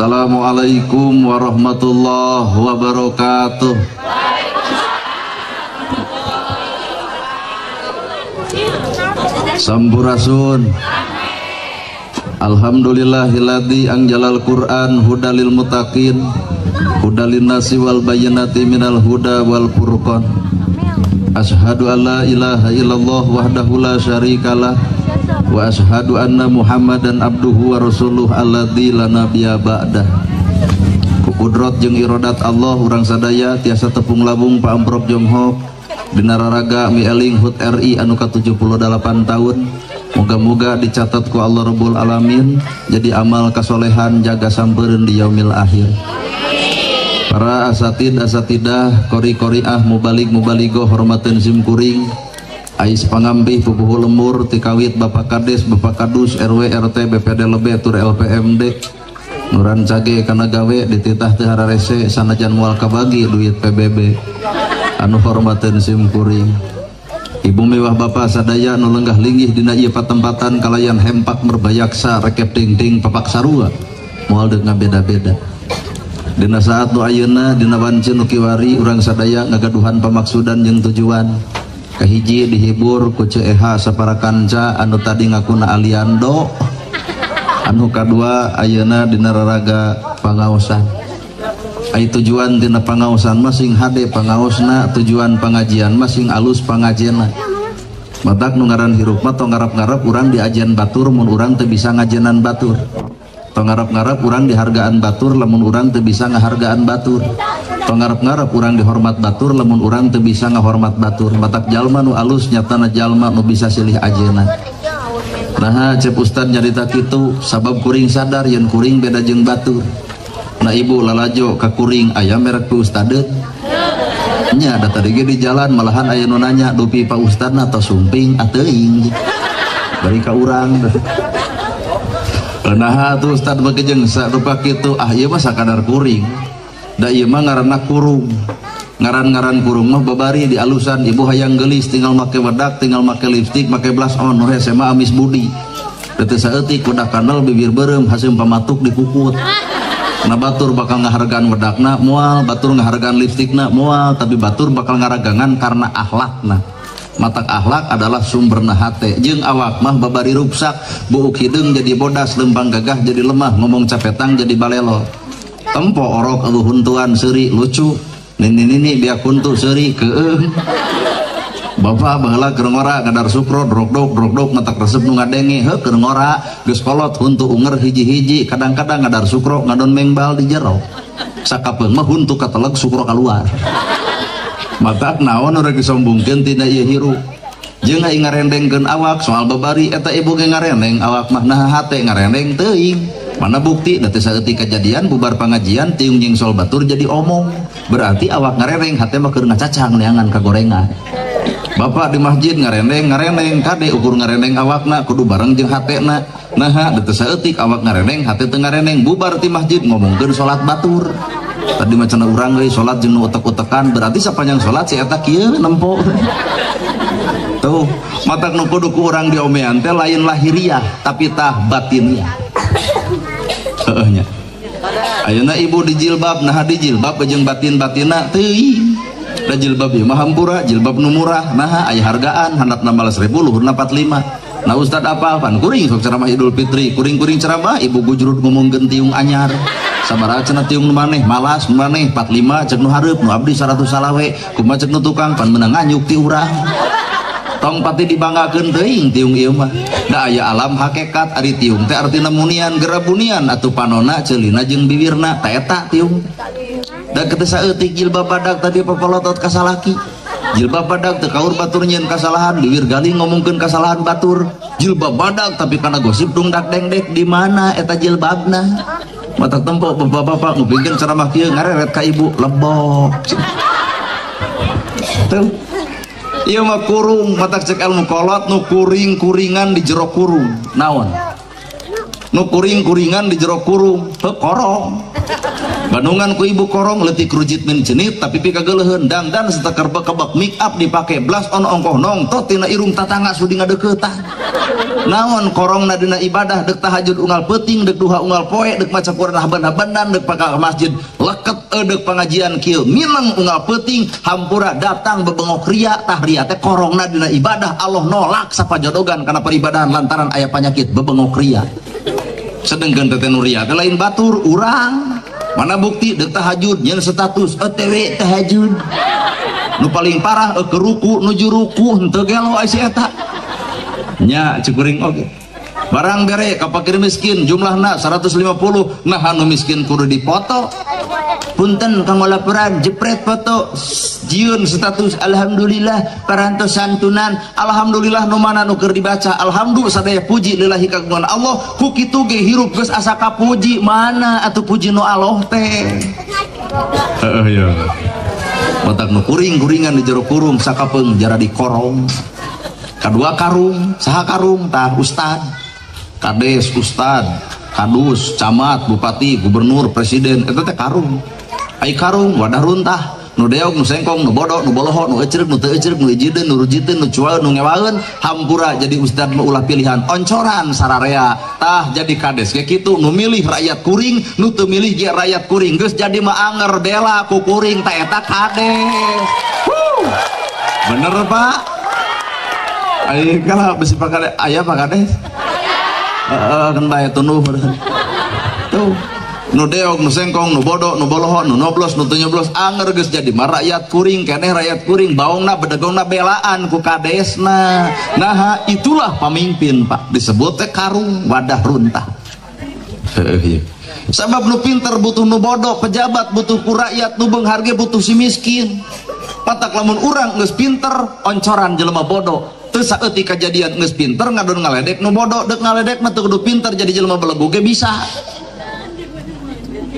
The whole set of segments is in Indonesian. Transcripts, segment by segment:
Assalamualaikum warahmatullahi wabarakatuh. Sampurasun. Alhamdulillahilladzi anjalal Qur'an hudalil muttaqin hudalin nasi wal bayyinati minal huda wal furqan. Asyhadu an la ilaha illallah wahdahu la syarikalah wa asyhadu anna Muhammadan abduhu wa rasuluh alladzi la nabiyya ba'dah. Ku kudrat jeung iradat Allah urang sadaya tiasa tepung labung paamprok jonghok dina raraga mieling HUT RI anu ka-78 tahun. Moga-moga dicatat ku Allah Rabbul Alamin jadi amal kasolehan jaga sampereun di yaumil akhir. Para asatidah kori-koriah mubalig-mubaligo hormateun sim kuring ais pangampih pupuh lemur tikawit Bapak Kades Bapak Kadus RW RT BPD Lebe tur LPMD nuran cage kana gawe dititah teu hararese sanajan moal kabagi duit PBB anu hormateun sim kuring. Ibu mewah bapak sadaya nu lenggah linggih dina ieu patempatan kalayan hempak merbayaksa rekep ting-ting papak sarua moal deuk ngabeda-beda. Dina saat nu ayeuna dina wanceun nu kiwari urang sadaya ngagaduhan pamaksudan jeung tujuan. Kahiji dihibur ku CEH sapara kanca anu tadi ngakuna aliando. Anu kadua ayeuna dina raraga pangaosan. Ai tujuan dina pangaosan masing hade pangaosna, tujuan pengajian masing alus pengajianna. Matak nu ngaran hirup mah tong ngarap-ngarap urang diajian batur mun urang teu bisa ngajenan batur. Tong ngarap-ngarap urang dihargaan batur lamun urang teu bisa ngahargaan batur. Tong ngarap-ngarap urang dihormat batur lamun urang teu bisa ngahormat batur. Matak jalma nu alus nyatana jalma nu bisa silih ajeuna. Nah, cep ustad nyarita kitu sabab kuring sadar yen kuring beda jeung batur. Nah ibu lalajo ka kuring aya merek pi ustadeut nya da tadi ge di jalan malahan aya nu nanya dupi pa ustadna atau sumping ateuing bari ka urang. Nah atuh ustad bage jeung sarupa kitu ieu mah sakadar kuring da ieu mah ngaranna kurung. Ngaran-ngaran kurung mah babari di alusan ibu hayang geulis tinggal make wedak tinggal make lipstik make blush on hese mah amis budi da teu saeutik wedak kandel bibir beureum haseum pamatuk dikukut. Nah batur bakal ngahargaan wedakna mual, batur ngahargaan lipstikna mual, tapi batur bakal ngaragangan karena akhlakna. Matak akhlak adalah sumberna hate. Jeung awak mah babari rupsak, buuk hideung jadi bodas, lempang gagah jadi lemah, ngomong capetang jadi balelo. Tempo orok aluh huntuan seuri lucu, nini biak huntu seuri keung. Bapak baheula keur ngora ngadar sukro drogdog matak resep nu ngadenge heuh keur ngora geus kolot huntu unger hiji-hiji kadang-kadang ngadar sukro ngadon mengbal di jero sakapeung mah huntu kateleg sukro keluar. Matak naon urang disombongkeun tina ieu hirup jeung ai ngarendengkeun awak soal babari eta ibu ge ngarendeng awak mah nah hate ngarendeng teuing. Mana bukti da teu saeutik kejadian bubar pangajian tiung jeung sol batur jadi omong berarti awak ngarendeng hate mah keur ngacacang neangan kagorengan. Bapak di masjid ngarendeng kade ukur ngarendeng awakna kudu bareng jeung hatena. Nah da teu saeutik awak ngarendeng hate teu ngarendeng bubar ti masjid ngomongkeun salat batur. Tadi macana urang geus salat jeung nu utek-utekan berarti sapanjang salat si eta kieu nempo. Tuh matak nu kudu ku urang diomean teh lain lahiriah tapi tah batiniah. Heeh nya. Ayeuna ibu di jilbab nah di jilbab jeung batin-batina teuing. Da jilbab ieu mah hampura jilbab nu murah nah aya hargaan handapna 15.000 luhurna 45. Nah ustad apal pan kuring sok ceramah Idul Fitri kuring-kuring ceramah ibu gujrut ngomongkeun tiung anyar sabaraha cenah tiung nu maneh malas nu maneh 45 cek nu hareup nu abdi 100 salawe kumaha cek nu tukang pan meunang nganyuk ti urang tong pati dibanggakeun teuing tiung ieu mah da aya alam hakikat ari tiung teh artina munian gerabunian atuh panonna ceulina jeung bibirna ta eta tiung. Da kita saeutik jilbab badak tadi papalotot ka salaki jilbab badak teu kaur batur nyieun kasalahan bibir galing ngomongkeun kasalahan batur jilbab badak tapi kana gosip dungdak dengdek di mana eta jilbabna. Mata tempo bapak-bapak ngupikeun ceramah kieu ngareret ka ibu lebok tuh ieu mah kurung matak cek ilmu kolot nu kuring-kuringan di jero kurung naon nu kuring-kuringan di jero kurung heuh korong Bandungan ku ibu korong letik rujit min cenit tapi pika geuleheun dangdan setekar kebak make up dipake blas on ongkoh nongtot tina irung tatangga sudi ngadeukeutan. Naon korongna dina ibadah dek tahajud unggal peuting dek duha unggal poe dek maca Quran haban-habanan dek paka masjid leket dek pengajian kieu mineng unggal peuting hampura datang bebengok ria tah ria teh korongna dina ibadah Allah nolak sapajodogan kana peribadahan lantaran aya panyakit bebengok ria. Sedengkeun teh nu ria teh lain batur urang. Mana bukti dek tahajud nyen status OTW tahajud. Nu paling parah ke ruku nuju ruku henteu gelo aya si eta. Nya cikuring oge. Barang bere ka fakir miskin jumlahna 150 nah anu miskin kudu dipoto. Punten kanggo laporan jepret foto jieun status alhamdulillah parantos santunan alhamdulillah nu mana nu keur dibaca alhamdulillah sadaya puji lillahi kagungan Allah ku kitu ge hirup geus asa kapuji mana atuh puji nu Allah teh. Ya. Otak nu kuring-kuringan di jero kurung sakapeung jara di korong. Kadua karung, saha karung tah ustad, kades ustad, kadus, camat, bupati, gubernur, presiden eta teh karung. Ai karung wadah runtah nu deog nu sengkong nu bodoh nu boloho nu ecereuk nu teu ecereuk nu hijieun nu rujiteun nu cuaeun nu ngewaeun hampura jadi ustad mah ulah pilihan oncoran sararea tah jadi kades kayak kitu nu milih rakyat kuring nu teu milih ge rakyat kuring geus jadi mah anger bela ku kuring tah eta kades. Bener Pak? Ai kala bisi Pak kades aya Pak kades? Kan bae tunuh tuh nu deog nu sengkong nu bodoh nu boloho nu noblos nu teu nyoblos anger geus jadi mah rakyat kuring keneh rakyat kuring baongna bedegongna belaan ku kadesna. Nah itulah pamimpin Pak disebut teh karung wadah runtah. Sabab nu pinter butuh nu bodoh pejabat butuh ku rakyat nu beunghar ge butuh si miskin. Patak lamun urang geus pinter oncoran jelema bodoh teu saeutik kajadian geus pinter ngadon ngaledek nu bodoh dek ngaledek mah teu kudu pinter jadi jelema belegu ge bisa.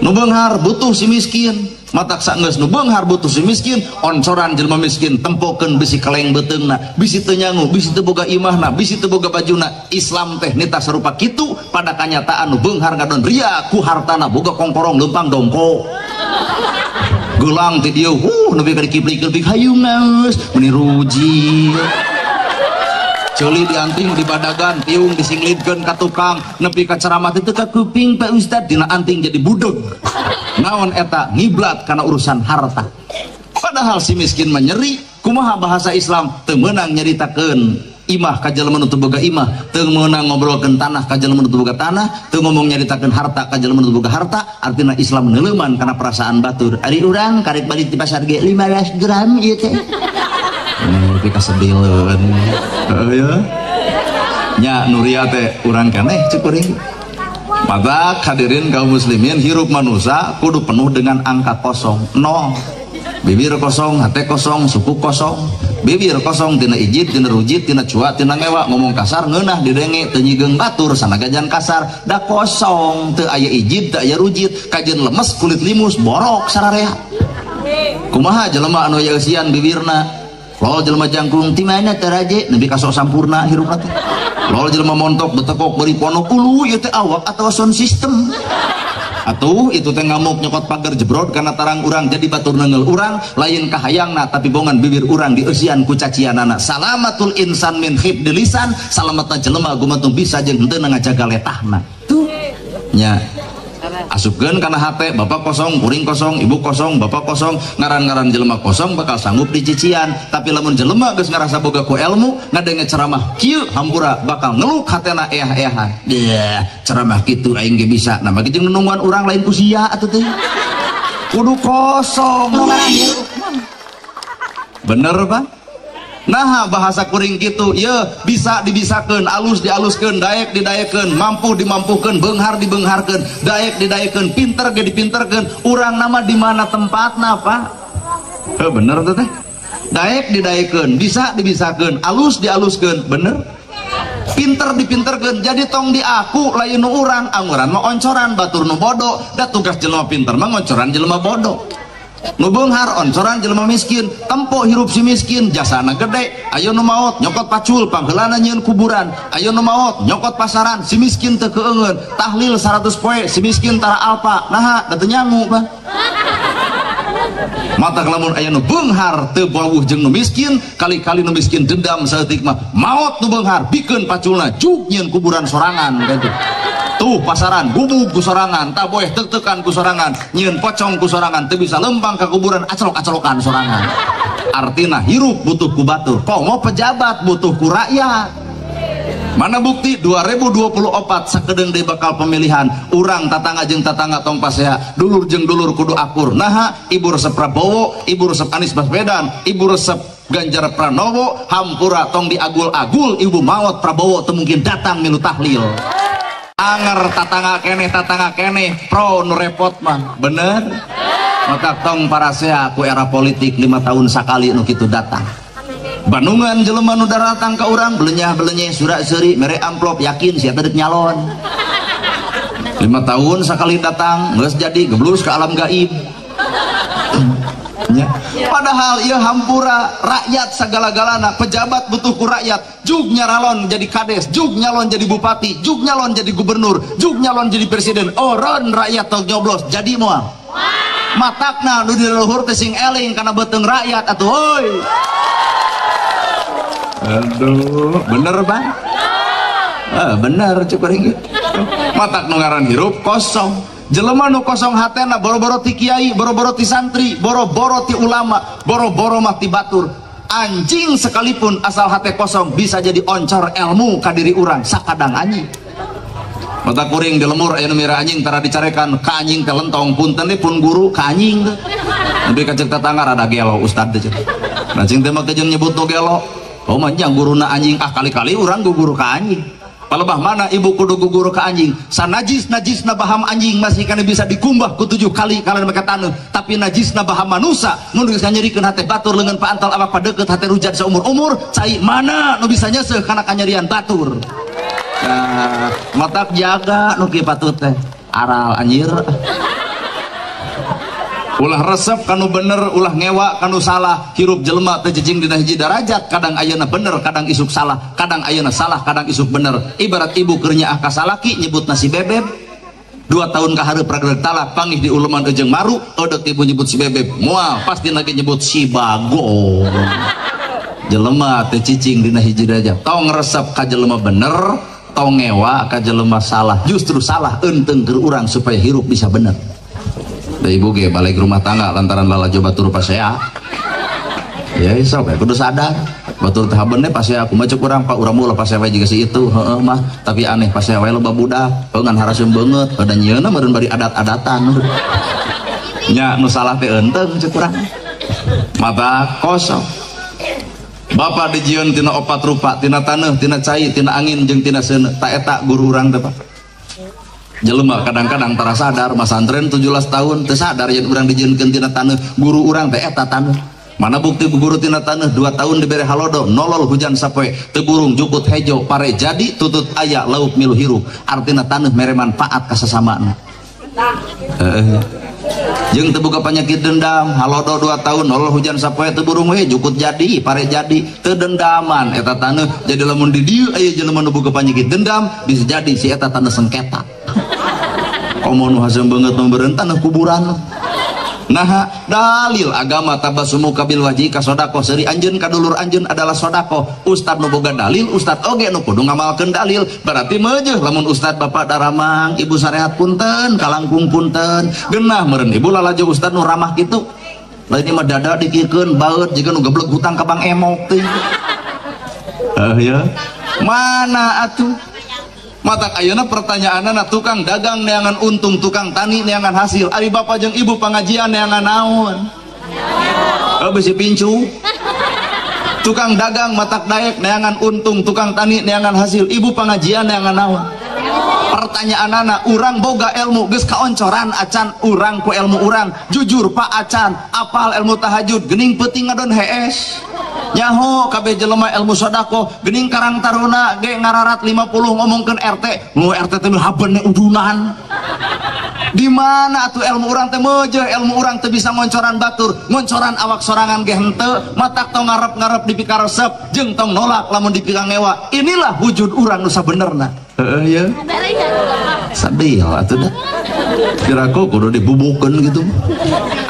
Nu beunghar butuh si miskin matak saenggeus nu beunghar butuh si miskin oncoran jelema miskin tempokeun bisi keleng beuteungna bisi teu nyangu bisi teu boga imahna bisi teu boga bajuna. Islam teh nita sarupa kitu pada kanyataan nu beunghar ngadon ria ku hartana boga kongkorong leumpang dongko gelang ti dieu nepi ka dikiplik lebih hayu ngaus meni ruji ceuli dianting di badagan tiung disinglitkeun ka tukang nepi ka ceramah teh ka kuping Pak Ustad dina anting jadi budeg. Naon eta ngiblat karena urusan harta. Padahal si miskin menyeri kumaha bahasa Islam teu meunang nyaritakeun imah ka jelema nu teu boga imah teu meunang ngobrolkeun tanah ka jelema nu teu boga tanah teu ngomong nyaritakeun harta ka jelema nu teu boga harta. Artina Islam neuleuman kana perasaan batur ari urang karek balik di pasar ge 15 gram ieu teh tapi kasebileun ya nya nuria teh urang keneh cekuring. Maka hadirin kaum muslimin hirup manusia kudu penuh dengan angka kosong nol bibir kosong hate kosong suku kosong bibir kosong tina ijit tina rujit tina cua tina ngewa ngomong kasar ngeunah didenge teu nyigeung batur sanagajan kasar da kosong teu aya ijit teu aya rujit kajeun lemes kulit limus borok sararea. Kumaha jelema anu aya eusian bibirna lol jelema jangkung ti mana taraje nepi ka sok sampurna hirupna teh lol jelema montok betekok beri ponok ulu ieu teh awak atawa sound system atuh itu teh ngamuk nyokot pagar jebrot karena tarang urang jadi batur neungeul urang lain kahayangna tapi bongan bibir urang dieusian ku cacianana. Salamatul insan min khibdil lisan salamatna jelema gumantung bisa jeung henteu ngajaga letahna tuh nya asupkeun kana hate bapak kosong kuring kosong ibu kosong bapak kosong ngaran-ngaran jelema kosong bakal sanggup dicician. Tapi lamun jelema geus ngarasa boga ku ilmu ngadenge ceramah kieu hampura bakal ngeluk hatena eah-eahan ceramah kitu aing ge bisa nah bagi jeung nungguan urang lain ku sia atuh teh kudu kosong bener Pak. Nah bahasa kuring gitu ya bisa dibisakeun alus dialuskeun daek didaekeun mampu dimampukeun beunghar dibeungharkeun daek didaekeun pinter ge dipinterkeun urang nama di mana tempatna Pak. Bener tuh teh daek didaekeun bisa dibisakeun alus dialuskeun bener pinter dipinterkeun jadi tong diaku lain nu urang anguran mah oncoran batur nu bodoh da tugas jelema pinter mah oncoran jelema bodoh. nu beunghar oncoran jelema miskin tempo hirup si miskin jasana gede aya nu maot nyokot pacul pangheulana nyieun kuburan aya nu maot nyokot pasaran si miskin teu keueungeun tahlil 100 poe si miskin tara alpa naha da teu nyangu Bang mata lamun aya nu beunghar teu bawuh jeung nu miskin kali-kali nu miskin dendam saeutik mah maot nu beunghar bikeun paculna jug nyieun kuburan sorangan gitu. Tuh pasaran gubug ku sorangan tak boleh tek-tekan ku sorangan nyieun pocong ku sorangan teu bisa lempang ka kuburan acolok-acolokan sorangan artina hirup butuh ku batur komo pejabat butuh ku rakyat mana bukti 2024 sakedeung deui bakal pemilihan urang tatangga jeung tatangga tong pasea dulur jeung dulur kudu akur naha ibu resep Prabowo ibu resep Anies Baswedan ibu resep Ganjar Pranowo hampura tong diagul-agul ibu maot Prabowo teu mungkin datang milu tahlil anger tatangga keneh pro nu repot mah bener maka tong parasea ku era politik 5 tahun sakali nu kitu datang Bandungan jelema nu datang ka urang belenyah surat seuri mere amplop yakin sia teu nyalon 5 tahun sakali datang geus jadi geblus ke alam gaib ya. Padahal ieu hampura rakyat sagala-galana pejabat butuh ku rakyat jug nyalon jadi kades jug nyalon jadi bupati jug nyalon jadi gubernur jug nyalon jadi presiden oron rakyat tong nyoblos jadi moal matakna nu di leluhur teh sing eling kana beuteung rakyat atuh heuy aduh bener Bang bener cukuring matak nu ngaran hirup kosong jelema nu kosong hatena boro-boro ti kiai boro-boro ti santri boro-boro ti ulama boro-boro mah ti batur anjing sekalipun asal hate kosong bisa jadi oncor ilmu ka diri urang sakadang anjing mata kuring di lemur aya nu mira anjing tara dicarekan ka anjing teh lentong punten deui pun guru ka anjing teh nepi ka ceuk tetangga rada gelo ustad teh nah cing teh mah kejeung nyebut nu gelo oh manjang guruna anjing kali-kali urang guguru ka anjing palebah mana ibu kudu guguru ka anjing najisna baham anjing masih kana bisa dikumbah ku 7 kali kalian mereka taneuh tapi najisna baham manusia nu bisa nyerikeun hate batur leungeun paantal awak padeukeut hate rujat saumur-umur cai mana nu bisa nyeseuh kana kanyerian batur nah matak jaga nu kieu patut teh aral anjir ulah resep kanu bener ulah ngewa kanu salah hirup jelema teh jejing dina hiji darajat kadang ayeuna bener kadang isuk salah kadang ayeuna salah kadang isuk bener ibarat ibu keur nyaah ka salaki nyebutna si bebeb 2 tahun ka hareup ragdeg talak panggih di uluman ejeung maru eudeuh ibu nyebut si bebeb moal pasti lagi nyebut si bago jelema teh cicing dina hiji darajat tong resep ka jelema bener tong ngewa ka jelema salah justru salah eunteng keur urang supaya hirup bisa bener da ibu ge balik rumah tangga lantaran lalajo batur pasea ya sok kudu sadar batur teh habeun pasea aku mah cek urang Pak urang mah pasea we jiga si itu heueuh mah tapi aneh pasea we loba budak ngan haraseum beungeut da nyieunna meureun bari adat-adatan nya nu salah teh eunteng cek urang mata kosong Bapak dijieun tina 4 rupa tina taneuh tina cai tina angin jeung tina seuneu ta eta guru urang teh Pak jelema kadang-kadang tara sadar masantren 17 tahun teu sadar yen urang dijieunkeun tina taneuh guru urang teh eta taneuh mana bukti guru tina taneuh 2 tahun dibere halodo nolol hujan sapoe teu burung jukut hejo pare jadi tutut aya lauk milu hirup artina taneuh mere manfaat ka sasamana jeung teu boga panyakit dendam halodo 2 tahun nolol hujan sapoe teu burung we jukut jadi pare jadi teu dendaman eta taneuh jadi lamun di dieu aya jelema nu boga panyakit dendam bisa jadi si eta taneuh sengketa komo nu haseum beungeut nu beureun taneuh kuburan nah dalil agama tabasumu kabil wajhi ka sodaqoh seuri anjeun kadulur anjeun adalah sodaqoh ustad nu boga dalil ustad oge nu kudu ngamalkeun dalil berarti meujeuh lamun ustad bapak daramang ibu sarehat punten kalangkung punten geunah meureun ibu lalajo ustad nu ramah kitu lain mah dada dikikeun baeut jiga nu geblek hutang ka Bang Emok teh ya mana atuh mata ayeuna pertanyaanna tukang dagang neangan untung tukang tani neangan hasil ari bapak jeung ibu pangajian neangan naon bisi pincu tukang dagang matak daek neangan untung tukang tani neangan hasil ibu pangajian neangan naon pertanyaanna urang boga ilmu geus kaoncoran acan urang ku ilmu urang jujur Pak acan apal ilmu tahajud geuning peuting ngadon hees nyaho kabeh jelema ilmu sodaqoh geuning karang taruna ge ngararat 50 ngomongkeun RT nu RT teh habeun udunan Di mana atuh ilmu urang teh meujeuh, ilmu urang teh bisa ngoncoran batur, ngoncoran awak sorangan ge henteu, matak tong ngarep-ngarep dipikaresep, jeung tong nolak lamun dipikangewa. Inilah wujud urang nu sabenerna. Heeh ya. Sadil atuh dah. Kira-kira kudu dibubukeun gitu.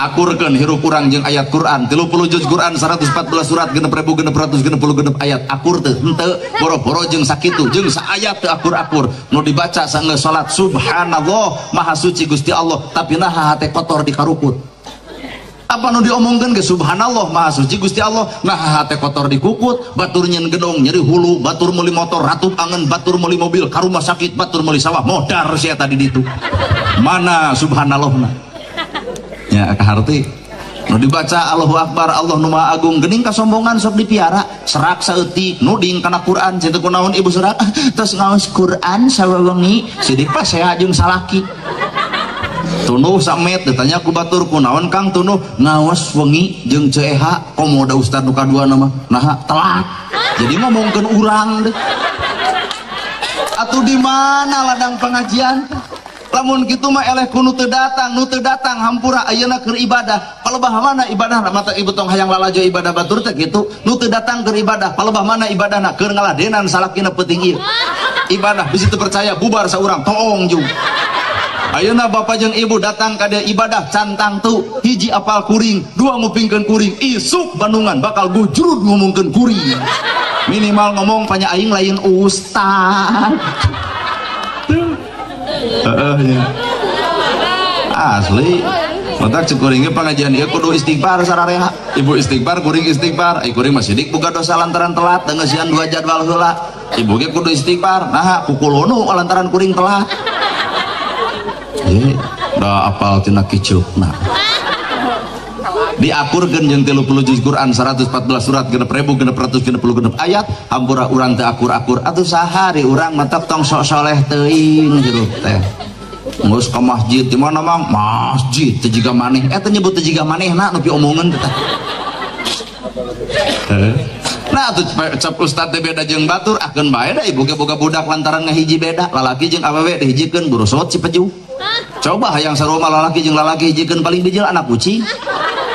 Akurkeun hirup urang jeung ayat Quran 30 juz Quran 114 surat 6.666 ayat akur teu henteu boro-boro jeung sakitu jeung saayat teu akur-akur nu dibaca saenggeus salat subhanallah maha suci Gusti Allah tapi naha hate kotor di karukut. Apa nu diomongkeun ge subhanallah maha suci Gusti Allah naha hate kotor di kukut, batur nyeun gedong nyeri hulu, batur meuli motor ratup angen, batur meuli mobil ka rumah sakit, batur meuli sawah modar sia tadi ditu. Mana subhanallahna? Ya kaharti nu dibaca Allahu Akbar Allah nu Maha Agung geuning kasombongan sok dipiara serak saeutik nuding kana Quran cintu kunaon ibu serak tos ngaos Quran sawewengi sidik pas saya jeung salaki tunuh samet ditanya ku batur kunaon Kang tunuh ngaos wengi jeung ceeha komoda ustad nu kadua nama nah telat jadi ngomongkeun urang deh atuh di mana ladang pengajian lamun kitu mah eleh ku nu teu datang hampura ayeuna keur ibadah palebah mana ibadah mata ibu tong hayang lalajo ibadah batur teh kitu nu teu datang keur ibadah palebah mana ibadahna keur ngaladenan salakina peuting ieu ibadah bisi teu percaya bubar saurang toong jeung ayeuna bapak jeung ibu datang ka dieu ibadah cantang tu hiji apal kuring dua ngupingkeun kuring isuk Bandungan bakal gujrud ngomongkeun kuring minimal ngomong panya aing lain ustad ya. Asli matak cukuring pengajian ieu kudu istighfar sarareha ibu istighfar kuring istighfar kuring masih dik boga dosa lantaran telat ngeusian 2 jadwal heula ibu ge kudu istighfar nah pukul 1 lantaran kuring telat da apal tina kicukna diakurkeun jeung 30 juz Quran 114 surat 6.666 ayat hampura urang teu akur-akur atuh sahari urang mantap tong sok soleh teuing hirup teh geus ka masjid di mana mang masjid teu jiga maneh eta nyebut teu jiga manehna nu piomongeun teh nah atuh cap ustad teh beda jeung batur akeun bae da ibu ge boga budak lantaran ngahiji beda lalaki jeung awewe dihijikeun burusot cipeju coba hayang sarua lalaki jeung lalaki hijikeun paling dijel anak kucing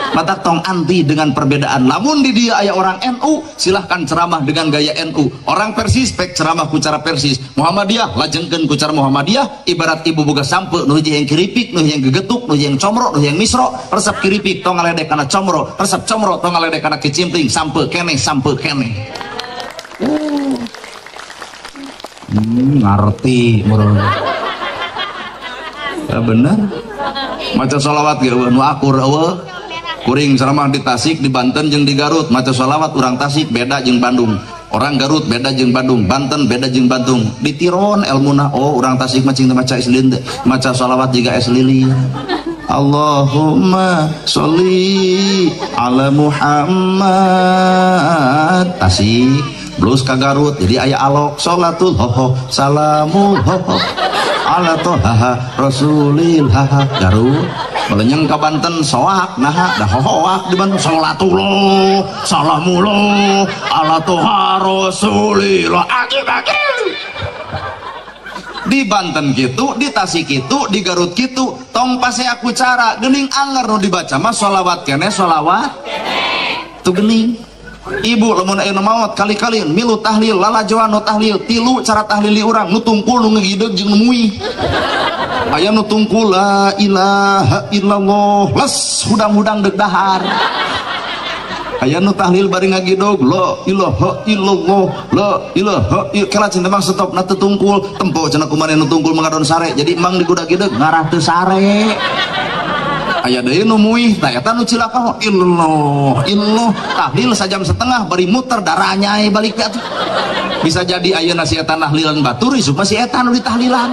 mata tong anti dengan perbedaan lamun di dia aya orang NU silahkan ceramah dengan gaya NU orang Persis pek ceramah ku cara Persis Muhammadiyah lajengkeun ku cara Muhammadiyah ibarat ibu boga sampe nu hiji yang kiripik nu yang gegetuk nu yang comro nu yang misro resep kiripik tong ngaledek kana comro resep comro tong ngaledek kana kicimpring sampe kene ngarti meureun ya bener maca sholawat ge nu akur eueuh kuring ceramah di Tasik di Banten jeung di Garut maca sholawat urang Tasik beda jeung Bandung orang Garut beda jeung Bandung Banten beda jeung Bandung ditiron elmuna oh urang Tasik macing maca islin maca sholawat juga es lilin Allahumma sholli ala Muhammad Tasik blus ka Garut jadi aya alok sholatul hoho salamul hoho ala toha rasulil haha Garut melenyeng ka Banten soak nah dah hohoak di Banten sholatullah salamullah ala toha rasulillah di Banten gitu di Tasik gitu di Garut gitu tong pase aku cara geuning anger nu dibaca mah sholawat kene sholawat tuh geuning ibu lamun aya maot kali-kali milu tahlil lalajoan nu tahlil tilu cara tahlili urang nu tungkul nu ngegideg jeung nu muih aya nu tungkul la ilaha illallah les hudang-hudang deuk dahar aya nu tahlil bari ngagidog la ilaha illallah la ilaha kala cinta mang stop na teu tungkul tempo cenah kumaha nu tungkul mengadon sare jadi emang digudag-gideg ngarah teu sare aya deui nu muih tah eta nu cilaka illallah tahlil sajam setengah bari muter darahnya balik teh bisa jadi ayeuna si eta tahlilan batur isuk masih eta nu ditahlilan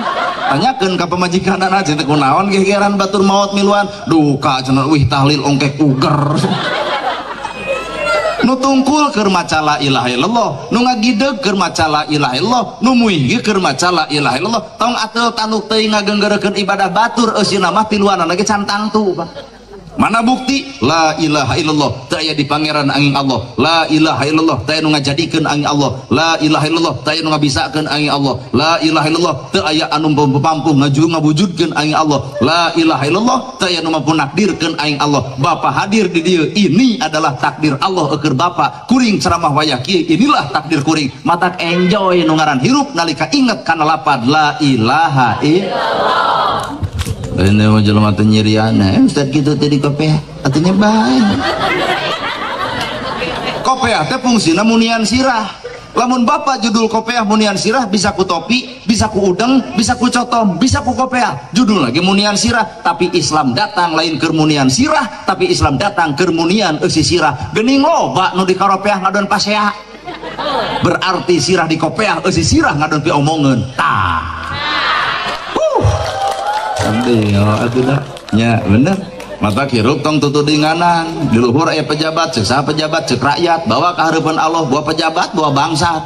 tanyakeun ka pamajikanana cenah kunaon gegeran batur maot miluan duka cenah wih tahlil ongkek uger nu tungkul keur maca la ilaha illallah nu ngagideg keur maca la ilaha illallah nu muih ge keur maca la ilaha illallah tong ateul tanuk teuing ngagenggeureukeun ibadah batur eusina mah tiluanana ge cantang tu Mana bukti? La ilaha illallah teu aya di pangeran angin Allah. La ilaha illallah teu aya nu ngajadikeun angin Allah. La ilaha illallah teu aya nu ngabisakeun angin Allah. La ilaha illallah teu aya anu pampuh ngawujudkeun angin Allah. La ilaha illallah teu aya nu mampu nakdirkeun angin Allah. Bapa hadir di dieu, ini adalah takdir Allah keur Bapa. Kuring ceramah wayah kieu, inilah takdir kuring. Matak enjoy nu ngaran hirup nalika inget kana lapad la ilaha illallah. Ini mau jelema teh nyiriana, Ustaz gitu tadi kopiah, artinya baik. Kopiah teh fungsina munian sirah. Lamun Bapak judul kopiah munian sirah bisa ku topi, bisa ku udeng, bisa ku cotom, bisa ku kopiah. Judul lagi munian sirah, tapi Islam datang lain keur munian sirah, tapi Islam datang keur munian eusi sirah. Geuning loba nu di karopiah ngadon pasea. Berarti sirah di kopiah eusi sirah ngadon pi omongeun. Tah. Ya bener mata hirup tong tutu dinganan di luhur aya pejabat cek pejabat cek rakyat bawa kehareupan Allah bawa pejabat bawa bangsa.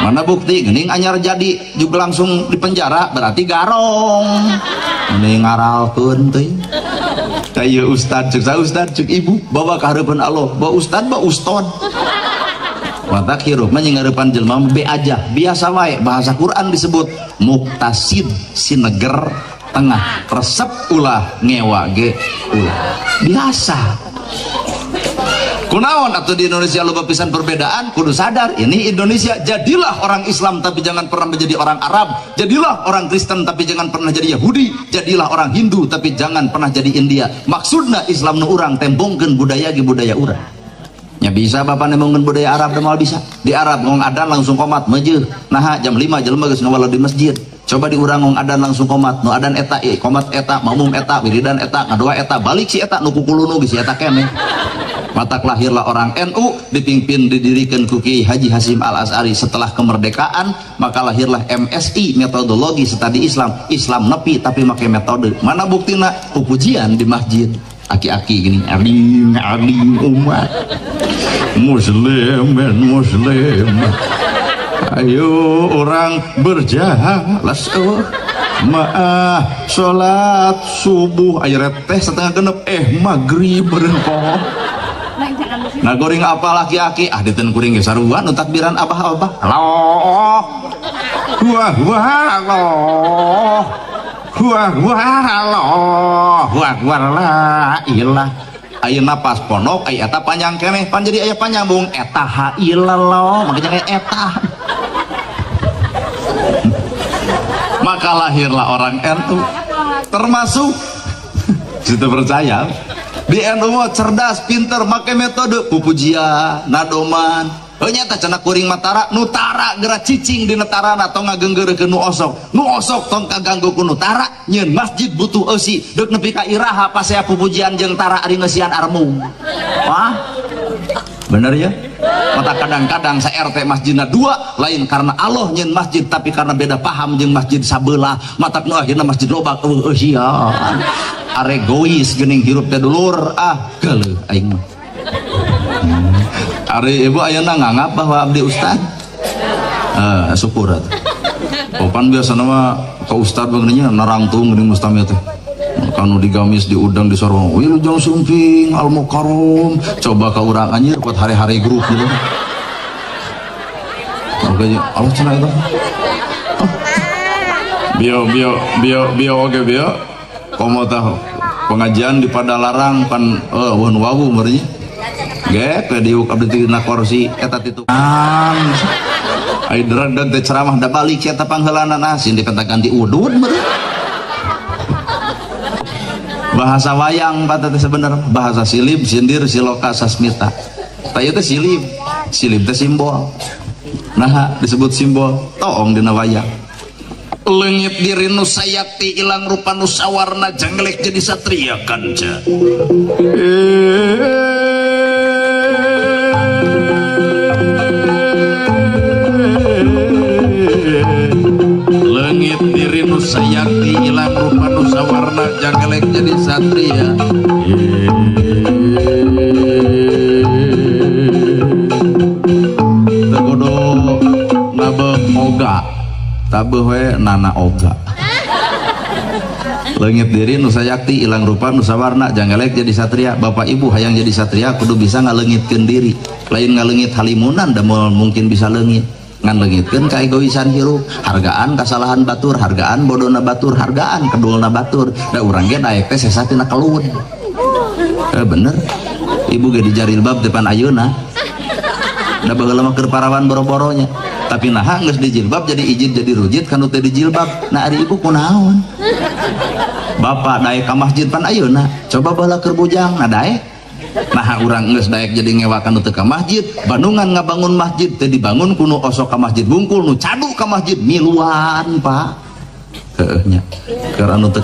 Mana bukti geuning anyar jadi juga langsung di penjara berarti garong ini ngaralkeun teh kayak ustad cek ibu bawa kehareupan Allah bawa ustad bawa ustod. Mata hirup mah ngareupan jelema be aja biasa wae bahasa Quran disebut muktasid sineger tengah resep ulah ngewa ge ulah biasa. Kunaon atuh di Indonesia loba pisan perbedaan, kudu sadar ini Indonesia. Jadilah orang Islam tapi jangan pernah menjadi orang Arab, jadilah orang Kristen tapi jangan pernah jadi Yahudi, jadilah orang Hindu tapi jangan pernah jadi India. Maksudna Islam nu urang tembongkeun budaya ge budaya urang. Ya bisa Bapak nembongkeun budaya Arab demal bisa. Di Arab ngong adan langsung komat meujeul. Nah jam 5 jelema geus ngawala di masjid. Coba diurang ngong adan langsung komat, nu adan eta komat eta, makmum eta, wiridan eta, ngadoa eta, balik si eta nu kukulunu geus si eta keneh. Matak lahirlah orang NU dipimpin didirikan ku Kiai Haji Hasyim Al Asy'ari setelah kemerdekaan, maka lahirlah MSI metodologi studi Islam nepi tapi make metode. Mana buktina? Pujian di masjid. Aki-aki gini, alim umat muslim. Ayo orang berjalas maaf sholat subuh ayat teh setengah genep maghrib berenpoh nah goreng apa laki-laki diten kuring ge sarua nu takbiran abah Allah Allah akbar la ilah ayeuna pas pondok aya eta panjang keneh pan jadi aya panyambung eta ha ilallah makanya eta. Maka lahirlah orang NU termasuk situ percaya di NU cerdas pinter make metode pupujian nadoman nyata cenah kuring matara nutara gerak cicing di netarana tong ngageunggeureukeun nu osok tong kaganggu ku nutara nyeun masjid butuh eusi deuk nepi ka iraha pasea pupujian jeung tara ari ngeusian armung. Wah bener ya. Mata kadang-kadang sa RT masjidna 2 lain karena Allah nyeun masjid tapi karena beda paham jeung masjid sabeula matak nu akhirna masjid loba eueusian aregois geuning hirup teh dulur geuleuh aing mah. Ari ibu ayeuna nganggap bahwa abdi ustad syukur opan biasa nama ka ustad bageunya narangtung geuning mustamil teh kanu digamis diudang di sorong wilujeng sumping al mukarrom coba ka urang anjir buat hari-hari grup gitu oke Allah cenah itu bio oke bio komo tah pengajian di Padalarang pan wan wawu meureun ge ke diuk abdi tina kursi eta titu ai dereng teh ceramah da balik eta pangheulana sin dipentakan di udud meureun bahasa wayang bata teh sebener bahasa silib sindir siloka sasmita tah ieu teh silib teh simbol nah disebut simbol toong dina wayang leungit diri nu sayakti ilang rupa nu sawarna janglek jadi satria kanca leungit diri nu sayakti ilang rupa nu sawarna janglek jadi satria tegodo nabeh oga tabeh we nana oga Leungit diri nu sayakti ilang rupa nu sawarna jangelek jadi satria. Bapak ibu hayang jadi satria kudu bisa ngaleungitkeun diri, lain ngaleungit halimunan da mungkin bisa leungit ngan leungitkeun ka egoisan hirup, hargaan kasalahan batur, hargaan bodona batur, hargaan kedulna batur. Da urang ge daek teh sesa tina keluhun. Bener ibu ge di jarilbab depan ayeuna da baheula mah keur parawan boro-boronya, tapi naha geus di jilbab jadi ijid jadi rujit kanu teu di jilbab. Nah ari ibu kunaon bapak daek ka masjid pan ayeuna coba baheula keur bujang nah daek. Nah urang geus daek jadi ngewa kanu teu ka masjid, Bandungan ngabangun masjid teu dibangun kuno osok ka masjid Bungkul nu cadu ka masjid miluan Pak. Heuh nya keur anu teu